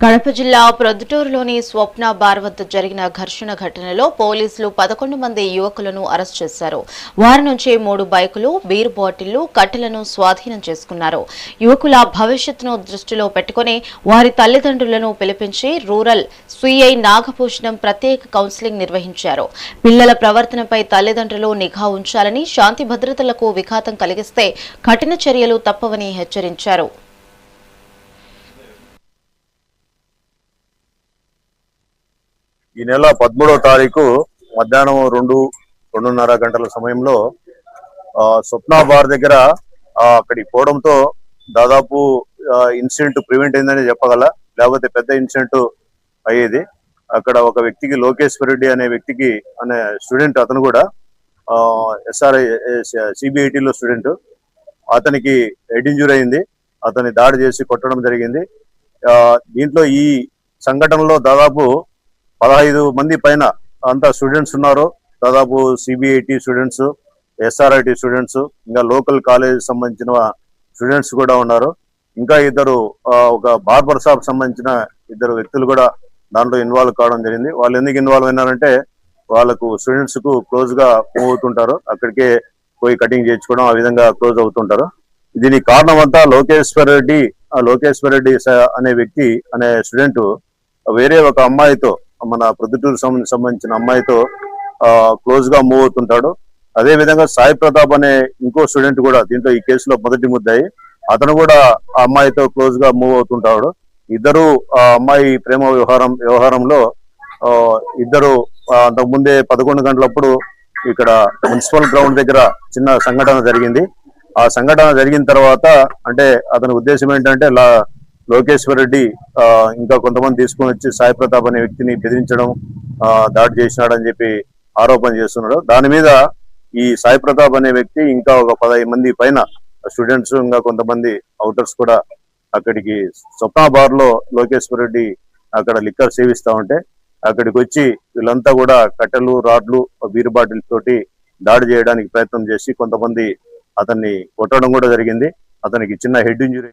కడప జిల్లా ప్రొద్దుటూరులోని స్వప్న బార్ వద్ద జరిగిన ఘర్షణ ఘటనలో పోలీసులు 11 మంది యువకులను అరెస్ట్ చేశారు. వారి నుంచి 3 బైకులు, బీర్ బాటిళ్లు, కట్టెలను స్వాధీనం చేసుకున్నారు. యువకుల భవిష్యత్తును దృష్టిలో పెట్టుకుని వారి తల్లిదండ్రులను పిలిపించి రూరల్ సిఐ నాగభూషణం ప్రత్యేక కౌన్సిలింగ్ నిర్వహించారు. పిల్లల ప్రవర్తనపై తల్లిదండ్రులు నిఘా ఉంచాలని, శాంతి భద్రతలకు విఘాతం కలిగిస్తే కఠిన చర్యలు తప్పవని హెచ్చరించారు. ఈ నెల 13వ తారీఖు మధ్యాహ్నం 2:30 గంటల సమయంలో స్వప్న బార్ దగ్గర అక్కడికి పోవడంతో దాదాపు ఇన్సిడెంట్ ప్రివెంట్ అయిందని చెప్పగల, లేకపోతే పెద్ద ఇన్సిడెంట్ అయ్యేది. అక్కడ ఒక వ్యక్తికి లోకేశ్వర్ రెడ్డి అనే వ్యక్తికి అనే స్టూడెంట్, అతను కూడా SRI CBITలో స్టూడెంట్, అతనికి హెడ్ ఇంజురీ అయింది. అతన్ని దాడి చేసి కొట్టడం జరిగింది. దీంట్లో ఈ సంఘటనలో దాదాపు 15 మంది పైన అంతా స్టూడెంట్స్ ఉన్నారు. దాదాపు CBIT స్టూడెంట్స్, SRIT స్టూడెంట్స్, ఇంకా లోకల్ కాలేజ్ సంబంధించిన స్టూడెంట్స్ కూడా ఉన్నారు. ఇంకా ఒక బార్బర్ షాప్ సంబంధించిన 2 వ్యక్తులు కూడా దాంట్లో ఇన్వాల్వ్ కావడం జరిగింది. వాళ్ళు ఎందుకు ఇన్వాల్వ్ అయినారంటే వాళ్ళకు స్టూడెంట్స్ కు క్లోజ్ గా మూవ్ అవుతుంటారు, అక్కడికే పోయి కటింగ్ చేయించుకోవడం, ఆ విధంగా క్లోజ్ అవుతుంటారు. దీనికి కారణం అంతా లోకేశ్వర్ రెడ్డి అనే వ్యక్తి అనే స్టూడెంట్ వేరే ఒక అమ్మాయితో, మన ప్రొద్దుటూరు సంబంధించిన అమ్మాయితో క్లోజ్ గా మూవ్ అవుతుంటాడు. అదే విధంగా సాయి ప్రతాప్ అనే ఇంకో స్టూడెంట్ కూడా దీంట్లో ఈ కేసులో మొదటి ముద్దాయి, అతను కూడా ఆ అమ్మాయితో క్లోజ్ గా మూవ్ అవుతుంటాడు. ఇద్దరు ఆ అమ్మాయి ప్రేమ వ్యవహారంలో ఇద్దరు అంతకుముందే 11 గంటలప్పుడు ఇక్కడ మున్సిపల్ గ్రౌండ్ దగ్గర చిన్న సంఘటన జరిగింది. ఆ సంఘటన జరిగిన తర్వాత అంటే అతని ఉద్దేశం ఏంటంటే లోకేశ్వర్ రెడ్డి ఇంకా కొంతమంది తీసుకొని వచ్చి సాయి ప్రతాప్ అనే వ్యక్తిని బెదిరించడం, దాడి చేసినాడని చెప్పి ఆరోపణ చేస్తున్నాడు. దాని మీద ఈ సాయి ప్రతాప్ అనే వ్యక్తి ఇంకా ఒక 15 మంది పైన స్టూడెంట్స్, ఇంకా కొంతమంది అవుటర్స్ కూడా అక్కడికి స్వప్న బార్ లో లోకేశ్వర్ రెడ్డి అక్కడ లిక్కర్ సేవిస్తా ఉంటే అక్కడికి వచ్చి వీళ్ళంతా కూడా కట్టెలు, రాడ్లు, బీర్ బాటిల్ తోటి దాడి చేయడానికి ప్రయత్నం చేసి కొంతమంది అతన్ని కొట్టడం కూడా జరిగింది. అతనికి చిన్న హెడ్ ఇంజరీ.